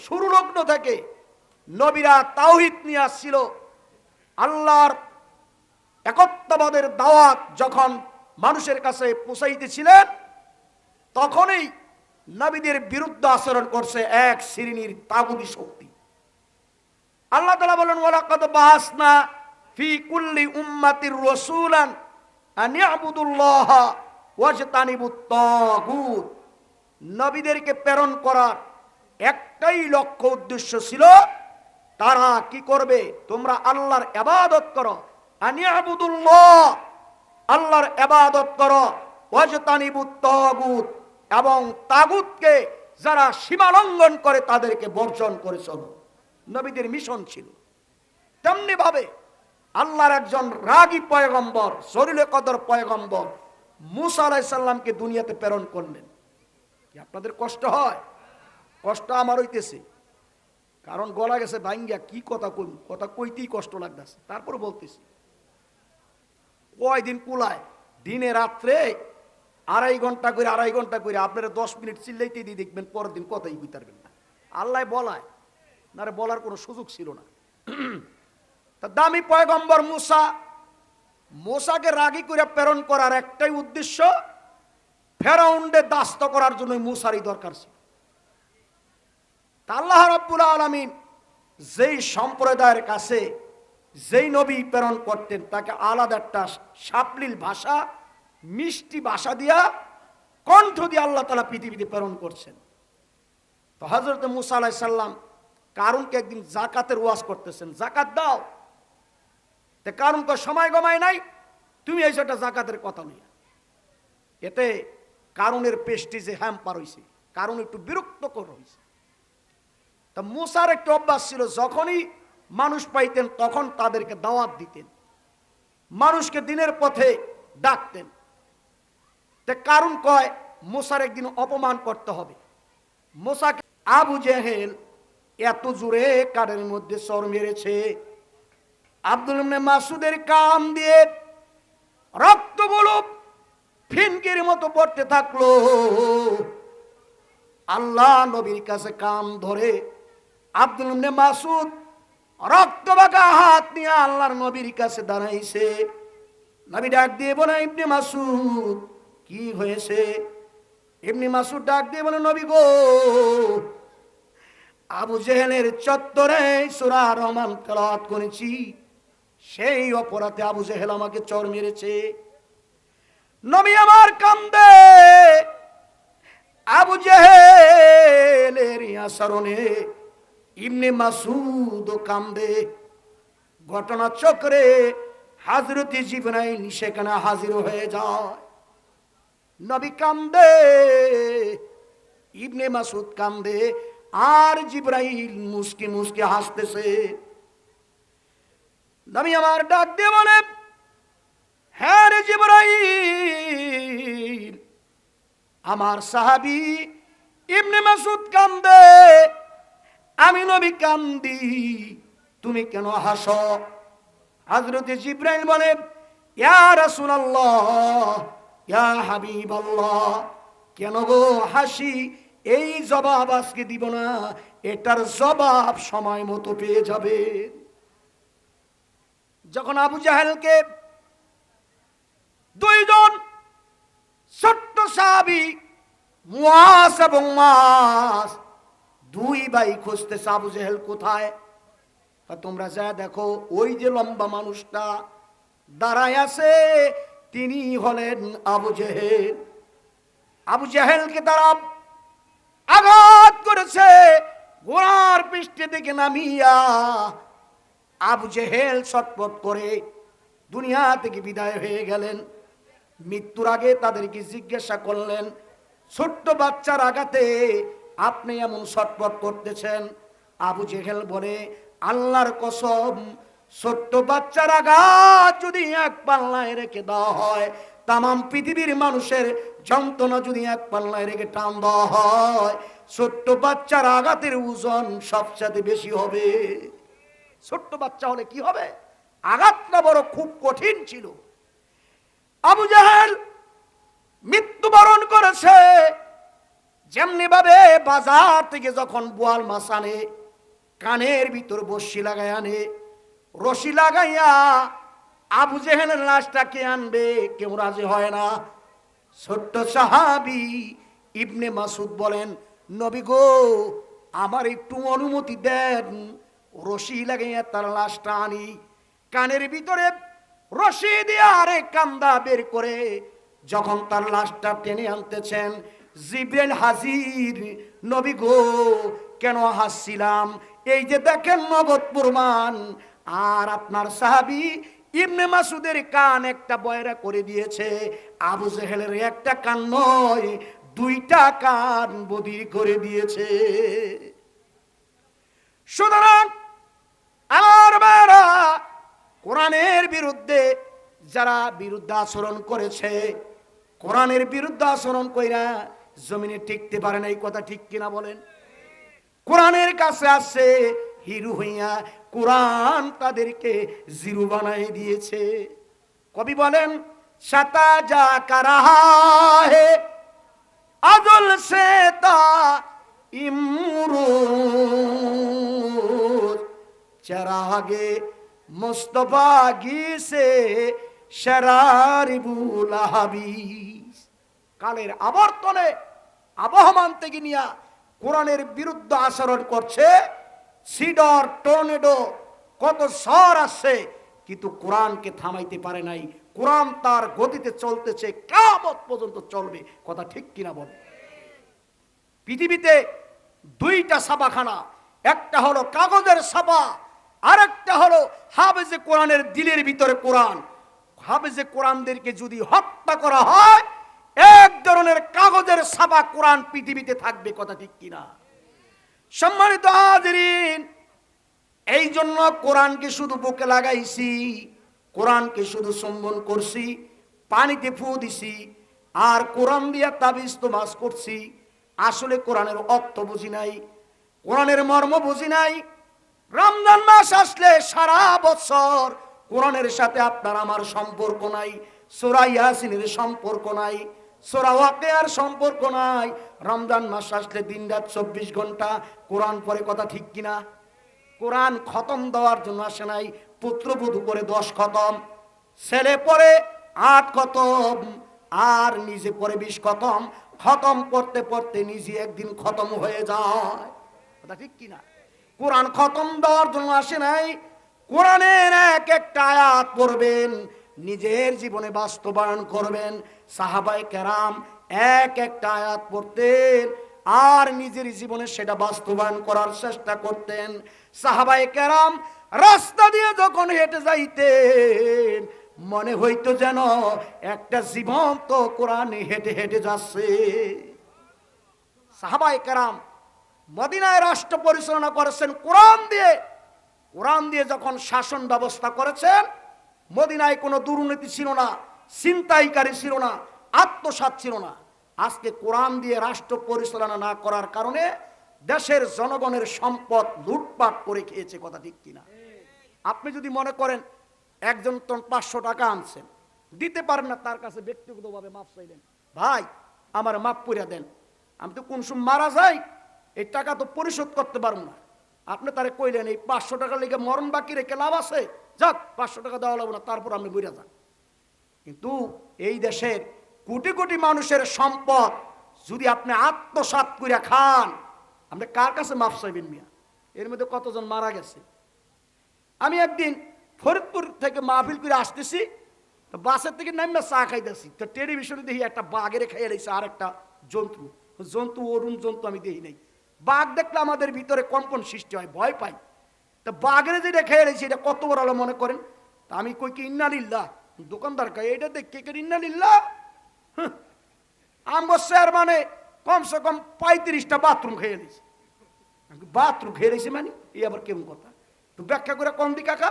শুরু লগ্ন থেকে নবীরা তাওহীদ নিয়ে আসছিল। আল্লাহর একত্ববাদের দাওয়াত যখন মানুষের কাছে পৌঁছাইতেছিলেন, তখনই নবীদের বিরুদ্ধে আচরণ করছে এক শ্রেণীর তাগুতি শক্তি। আল্লাহ তাআলা বলেন, ওয়ালাকাদ বাআসনা ফি কুল্লি উম্মাতির রাসূলান আন ইয়াবুদুল্লাহা ওয়াজতানিবুত তাগুত। নবীদেরকে প্রেরণ করার একটাই লক্ষ্য উদ্দেশ্য ছিল, তারা কি করবে? তোমরা আল্লাহর ইবাদত করো, আন ইয়াবুদুল্লাহ, আল্লাহর ইবাদত করো, ওয়াজতানিবুত তাগুত, এবং তাগুতকে যারা সীমালঙ্ঘন করে তাদেরকে বর্জন করে চলো। নবীদের মিশন ছিল। তেমনি ভাবে আল্লাহর একজন রাগী পয়গম্বর, জলিলে কদর পয়গম্বর মুসা আলাইহিস সালামকে দুনিয়াতে প্রেরণ করলেন। কি আপনাদের কষ্ট হয়? কষ্ট আমার হইতেছে, কারণ গলা গেছে ভাঙ্গিয়া, কি কথা কই, কথা কইতেই কষ্ট লাগতেছে। তারপর বলতেছি, কয়দিন কুলায়, দিনে রাত্রে আড়াই ঘন্টা করে আপনারা 10 মিনিট চিল্লাইতে দিয়ে দেখবেন, পরের দিন কথাই কইতে পারবেন না। আল্লাহ বলায় না, বলার কোনো সুযোগ ছিল না। তা দামি পয়গম্বর মুসাকে রাগী করে প্রেরণ করার একটাই উদ্দেশ্য, ফেরাউনকে দাস্ত করার জন্য মুসারই দরকার ছিল। তা আল্লাহ রাব্বুল আলামিন যেই সম্প্রদায়ের কাছে যেই নবী প্রেরণ করতেন, তাকে আলাদা একটা সাবলীল ভাষা, মিষ্টি ভাষা দিয়া, কণ্ঠ দিয়ে আল্লাহ তাআলা পৃথিবীতে প্রেরণ করছেন। তো হযরত মুসা আলাইহিস সালাম কারুনকে একদিন যাকাতের ওয়াজ করতেছেন, যাকাত দাও। তে কারুন কো সময় গমায় নাই, তুমি এই সেটা যাকাতের কথা নিয়ে। এতে কারুনের প্রেস্টিজে হ্যাম্পার হইছে, কারুন একটু বিরক্তকর হইছে। তা মুসার একটু অভ্যাস ছিল, যখনই মানুষ পাইতেন তখন তাদেরকে দাওয়াত দিতেন, মানুষকে দিনের পথে ডাকতেন। তে কারুন কয় মুসার একদিন অপমান করতে হবে। মুসাকে আবু জেহেল এত জোরে কানের মধ্যে চর মেরেছে, আব্দুল ইবনে মাসুদের কান দিয়ে রক্তগুলো ফিনকির মতো পড়তে থাকলো। আল্লাহ নবীর কাছে কান ধরে আব্দুল ইবনে মাসুদ রক্তবাগা হাত নিয়ে আল্লাহর নবীর কাছে দাঁড়াইছে। নবী ডাক দিয়ে বলে, ইবনে মাসুদ কি হয়েছে? ইবনে মাসুদ ডাক দিয়ে বলে, নবী গো, আবু জেহেলের চত্বরে সূরা রহমান তেলাওয়াত করেছি, সেই অপরাধে আবু জেহেল আমাকে চর মেরেছে। নবী আমার কান্দে, আবু জেহেলের আচরণে ইবনে মাসুদ কান্দে। ঘটনা চক্রে হযরত জিবরাইল সেখানে হাজির হয়ে যায়। নবী কান্দে, ইবনে মাসুদ কান্দে, আর জিবরাইল মুস্কি মুস্কি হাসতেছে। নবী আমার ডাক দিয়ে বলে, হ্যাঁ রে জিবরাইল, আমার সাহাবী ইবনে মাসুদ কান্দে, আমি নবী কান্দি, তুমি কেন হাসো? হযরত জিবরাইল বলে, ইয়া রাসূলুল্লাহ, ইয়া হাবিবাল্লাহ, কেন গো হাসি? এই জবাব আজকে দিব না, এটার জবাব সময় মতো পেয়ে যাবে। যখন আবু জাহেলকে দুইজন ছোট্ট সাহাবী মুয়াজ এবং মাস, দুই ভাই খুঁজতেছে আবু জাহেল কোথায়। তোমরা যা দেখো, ওই যে লম্বা মানুষটা দাঁড়ায় আছে, তিনি হলেন আবু জেহেল। আবু জেহেলকে তারা আঘাত করেছে, ঘোড়ার পৃষ্ঠে থেকে নামিয়া আবু জেহেল ছটফট করে দুনিয়া থেকে বিদায় হয়ে গেলেন। মৃত্যুর আগে তাদেরকে জিজ্ঞাসা করলেন, ছোট্ট বাচ্চার আঘাতে আপনি এমন ছটফট করতেছেন? আবু জেহেল বলে, আল্লাহর কসম, ছোট্ট বাচ্চার আঘাত যদি এক পাল্লায় রেখে দেওয়া হয়, তাম পৃথিবীর মানুষের যন্ত্রণা যদি এক পাল্লায় রেখে টান দেওয়া হয়, ছোট্ট বাচ্চার আঘাতের ওজন সবচেয়ে বেশি হবে। ছোট্ট বাচ্চা হলে কি হবে? আঘাতটা বড় খুব কঠিন ছিল। আবু জাহেল মৃত্যুবরণ করেছে, যেমনি ভাবে বাজার থেকে যখন বোয়াল মাছ আনে, কানের ভিতর বর্ষি লাগাই আনে, রশি লাগাইয়া আবু জেহেলের লাশটাকে আনবে, কেউ রাজি হয় না। ছোট্ট সাহাবী ইবনে মাসুদ বলেন, নবী গো, আমার একটু অনুমতি দেন, রশি লাগাইয়া তার লাশটা আনি। কানের ভিতরে রশি দিয়ে আরেক কান্দা বের করে যখন তার লাশটা টেনে আনতেছেন, জিবরাইল হাজির। নবী গো, কেন হাসছিলাম? এই যে দেখেন নগদ প্রমাণ। আর আপনার সাহাবী ইবনে মাসুদের কান একটা বয়রা করে দিয়েছে, আবু জেহেলের একটা কান নয়, দুইটা কান বধির করে দিয়েছে। সুতরাং আমার ভাইরা, কোরআনের বিরুদ্ধে যারা বিরুদ্ধে আচরণ করেছে, কোরআনের বিরুদ্ধে আচরণ কইরা জমিনে টিকতে পারে না, এই কথা ঠিক কিনা বলেন? কোরআনের কাছে আসছে হিরু হইয়া, কোরআন তাদেরকে জিরো বানাই দিয়েছে। কবি বলেন, শাতা যা কারাহা হে আজল সে তা ইমরুজ, চেরাগে মুস্তফা গিসে শরারিবুল হাবিস। কালের আবর্তনে আবহমান থেকে নিয়া কোরআনের বিরুদ্ধে আচরণ করছে। সিডর, টর্নেডো, কত ঝড় আসছে, কিন্তু কোরআনকে থামাইতে পারে নাই। কোরআন তার গতিতে চলতেছে, কিয়ামত পর্যন্ত চলবে। কথা ঠিক কিনা বলে? পৃথিবীতে দুইটা ছাপাখানা, একটা হলো কাগজের ছাপা, আরেকটা হলো হাফেজে কোরআনের দিলের ভিতরে কোরআন। হাফেজে কোরআনদেরকে যদি হত্যা করা হয়, এক ধরনের কাগজের ছাপা কোরআন পৃথিবীতে থাকবে। কথা ঠিক কিনা? সম্মানিত হাজিরিন, এই জন্য কোরআনকে শুধু বুকে লাগাইছি, কোরআনকে শুধু চুম্বন করছি, পানিতে ফু দিছি, আর কোরআন দিয়া তাবিজ তোমাজ করছি। আসলে কোরআনের অর্থ বুঝি নাই, কোরআনের মর্ম বুঝি নাই। রমজান মাস আসলে সারা বছর কোরআনের সাথে আপনার আমার সম্পর্ক নাই, সূরা ইয়াসিনের সম্পর্ক নাই, সূরা ওয়াকিয়ার সম্পর্ক নাই। রমজান মাস আসলে দিনরাত 24 ঘন্টা কোরআন পড়ে। কথা ঠিক কিনা? কোরআন খতম দেওয়ার জন্য আসে নাই। পুত্রবধূ করে 10 খতম, ছেলে পড়ে 8 খতম, আর নিজে পড়ে 20 খতম। খতম পড়তে পড়তে নিজে একদিন খতম হয়ে যায়। কথা ঠিক কিনা? কোরআন খতম দেওয়ার জন্য আসে নাই। কোরআনের এক একটা আয়াত পড়বেন, নিজের জীবনে বাস্তবায়ন করবেন। সাহাবায়ে কেরাম এক একটা আয়াত পড়তেন আর নিজের জীবনে সেটা বাস্তবায়ন করার চেষ্টা করতেন। সাহাবায়ে কেরাম রাস্তা দিয়ে যখন হেঁটে যাইতেন, মনে হইতো যেন একটা জীবন্ত কোরআন হেঁটে হেঁটে যাচ্ছে। সাহাবায়ে কেরাম মদিনায় রাষ্ট্র পরিচালনা করেছেন কোরআন দিয়ে। কোরআন দিয়ে যখন শাসন ব্যবস্থা করেছেন, মদিনায় কোনো দুর্নীতি ছিল না, ছিনতাইকারী ছিল না, আত্মসাৎ ছিল না। আজকে কোরআন দিয়ে রাষ্ট্র পরিচালনা না করার কারণে দেশের জনগণের সম্পদ লুটপাট করে খেয়েছে। কথা ঠিক কিনা? আপনি যদি মনে করেন একজন তো 500 টাকা আনছেন, দিতে পারেন না, তার কাছে ব্যক্তিগতভাবে মাপ চাইলেন, ভাই আমার মাপ করিয়া দেন, আমি তো কোন সময় মারা যাই, এই টাকা তো পরিশোধ করতে পারবো না। আপনি তারে কইলেন এই 500 টাকা লেগে মরণ বাকি রেখে লাভ আছে, যাক 500 টাকা দেওয়া লাগবে না, তারপর আপনি বইরা যান। কিন্তু এই দেশের কোটি কোটি মানুষের সম্পদ যদি আপনি আত্মসাৎ করে খান, আপনি কার কাছে মাফ চাইবেন মিয়া? এর মধ্যে কতজন মারা গেছে। আমি একদিন ফরিদপুর থেকে মাহফিল করে আসতেছি, তো বাসের থেকে নামে চা খাইতেছি, তো টেলিভিশনে দেখি একটা বাঘের খাইয়ে রয়েছে আর একটা জন্তু, জন্তু অরুণ জন্তু আমি দেখি নাই। বাঘ দেখলে আমাদের ভিতরে কম্পন সৃষ্টি হয়, ভয় পাই। তা বাঘের যেটা খেয়ে রয়েছে এটা কত বড় হলো মনে করেন। তা আমি কই কি ইন্নালিল্লাহ, দোকানদার কে এটা দেখ কে ইন্নালিল্লাহ। আমগো স্যার মানে কমসে কম 35টা বাথরুম খেয়ে নিয়েছে। বাথরুম খেয়ে রয়েছে মানে এই আবার কেমন কথা? তো ব্যাখ্যা করে কম দি কাকা।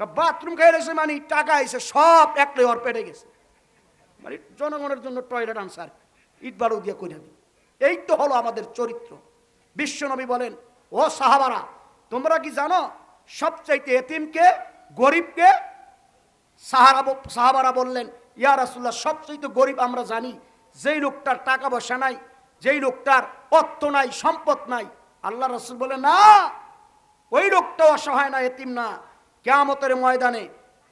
বাথরুম খেয়ে রয়েছে মানে টাকা এসে সব একলাই ওর পেটে গেছে, মানে জনগণের জন্য টয়লেট আনসার ইট বালু দিয়ে করে দিই। এই তো হলো আমাদের চরিত্র। বিশ্বনবী বলেন, ও সাহাবারা, তোমরা কি জানো সবচাইতে এতিমকে, গরিবকে? সাহাবারা বললেন, ইয়া রাসূলুল্লাহ, সবচাইতে গরিব আমরা জানি, যেই লোকটার টাকা পয়সা নাই, যেই লোকটার অর্থ নাই, সম্পদ নাই, আল্লাহ রাসূল বলে না, ওই লোকটা অসহায় না, এতিম না। কিয়ামতের ময়দানে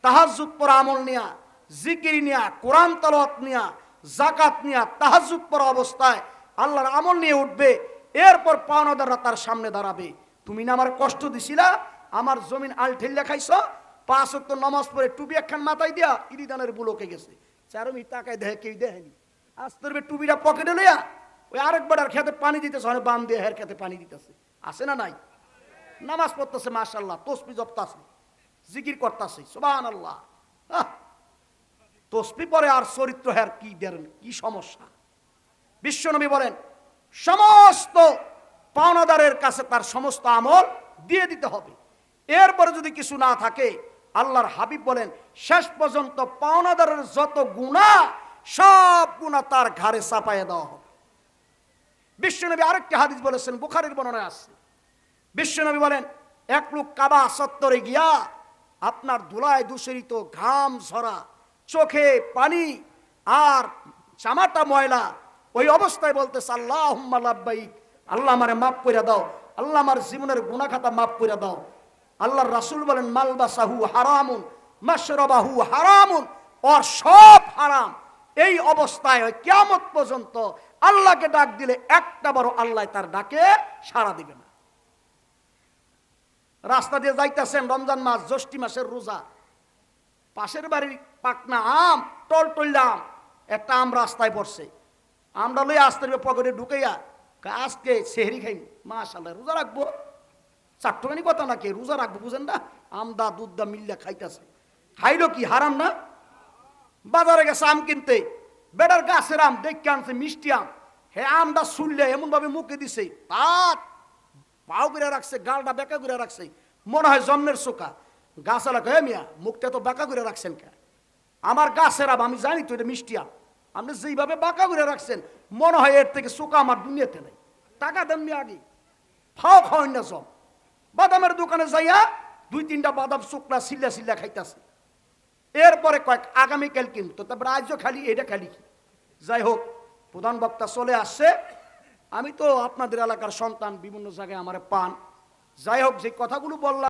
তাহাজ্জুদ পড়া আমল নিয়া, জিকির নিয়া, কোরআন তেলাওয়াত নিয়া, যাকাত নিয়া, তাহাজ্জুদ পড়া অবস্থায় আল্লাহর আমল নিয়ে উঠবে। এরপর পাওনাদাররা তার সামনে দাঁড়াবে, তুমি না আমার কষ্ট দিছিলা, আমার জমিন আল ঠেল্লা খাইছ, 5 ওয়াক্ত নামাজ পড়ে টুপি একখান মাথায় দিয়া ইরিদানের বুলোকে গেছে, চারমি তাকায় দেখে কেউ দেখেনি, আস্তে টুপিটা পকেটে লইয়া ওই আরেকবার আর খেতে পানি দিতেছে, মানে বান দিয়ে হের খেতে পানি দিতেছে, আছে না নাই? নামাজ পড়তেছে মাশাআল্লাহ, তসবিহ জপতাছে, জিকির করতেছে, সুবহানাল্লাহ। তসবিহ পড়ে আর চরিত্র হের কি দেন, কি সমস্যা? বিশ্বনবী বলেন সমস্ত পাওনাদারের কাছে তার সমস্ত আমল দিয়ে দিতে হবে। এরপরে যদি কিছু না থাকে, আল্লাহর হাবিব বলেন শেষ পর্যন্ত পাওনাদারের যত গুনাহ, সব গুনাহ তার ঘাড়ে চাপাইয়া দেওয়া হবে। বিশ্বনবী আরেকটি হাদিস বলেছেন, বুখারীর বর্ণনায় আছে, বিশ্বনবী বলেন এক লোক কাবা চত্বরে গিয়া আপনার ধুলায় দূষিত, ঘাম ঝরা, চোখে পানি আর জামাটা ময়লা, ওই অবস্থায় বলতেছে আল্লাহুম্মা লাব্বাইক, আল্লাহ আমারে মাফ কইরা দাও, আল্লাহ আমার জীবনের গুনাহ খাতা মাফ কইরা দাও। আল্লাহর রাসূল বলেন মালবাসাহু হারামুন মাশরাবাহু হারামুন, ওর সব হারাম। এই অবস্থায় কিয়ামত পর্যন্ত আল্লাহকে ডাক দিলে একটা বড় আল্লাহ তার ডাকে সাড়া দিবে না। রাস্তা দিয়ে যাইতেছেন, রমজান মাস, জ্যৈষ্ঠ মাসের রোজা, পাশের বাড়ির পাকনা আম, টলটল্লা আম, একটা আম রাস্তায় পড়ছে, আমরা লই আসতে পকেটে ঢুকাইয়া আজকে সেহরি খাই, মাশাআল্লাহ রোজা রাখবো, চারটুখানি কথা নাকি, রোজা রাখবো, বুঝেন না, আমদা দুধদা মিল্লা খাইতেছে, খাইলো কি হারাম না? বাজারে গেছে আম কিনতে, বেটার গাছের আম দেখে আনছে, মিষ্টি আম, হে আমটা শুনলে এমন ভাবে মুখে দিছে, তাত পাও করে রাখছে, গালটা বেঁকা করে রাখছে, মনে হয় জন্মের চোখা। গাছ এলাকা, হে মিয়া মুখটা তো বাঁকা করে রাখছেন কে? আমার গাছের আম, আমি জানি তো এটা মিষ্টি আম, আপনি যেইভাবে বাঁকা করে রাখছেন মনে হয় এর থেকে চোখা আমার দুনিয়াতে নেই, টাকা দেন মি আগে, ফাও খাওয়াই না সব। বাদামের দোকানে যাইয়া 2-3টা বাদাম শুকনা সিল্লা সিল্লা খাইতেছে, এরপরে কয়েক আগামীকাল কিন্তু, তারপরে আজও খালি, এটা খালি কি। যাই হোক, প্রধান বক্তা চলে আসছে, আমি তো আপনাদের এলাকার সন্তান, বিভিন্ন জায়গায় আমার পান, যাই হোক যে কথাগুলো বললাম